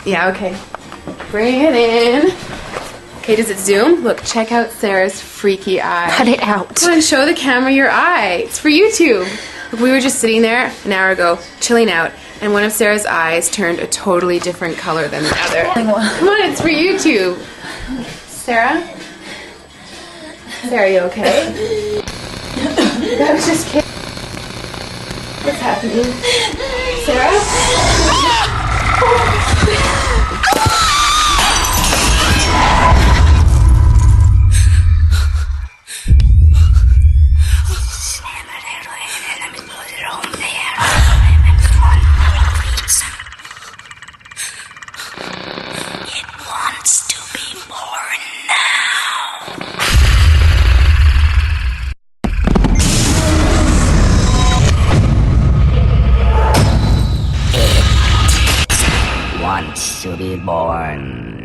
Yeah, okay. Bring it in. Okay, does it zoom? Look, check out Sarah's freaky eye. Cut it out. Come on, show the camera your eye. It's for YouTube. Look, we were just sitting there an hour ago, chilling out, and one of Sarah's eyes turned a totally different color than the other. Come on, it's for YouTube. Sarah? Sarah, you okay? That was just kidding. What's happening? Sarah? Wants to be born.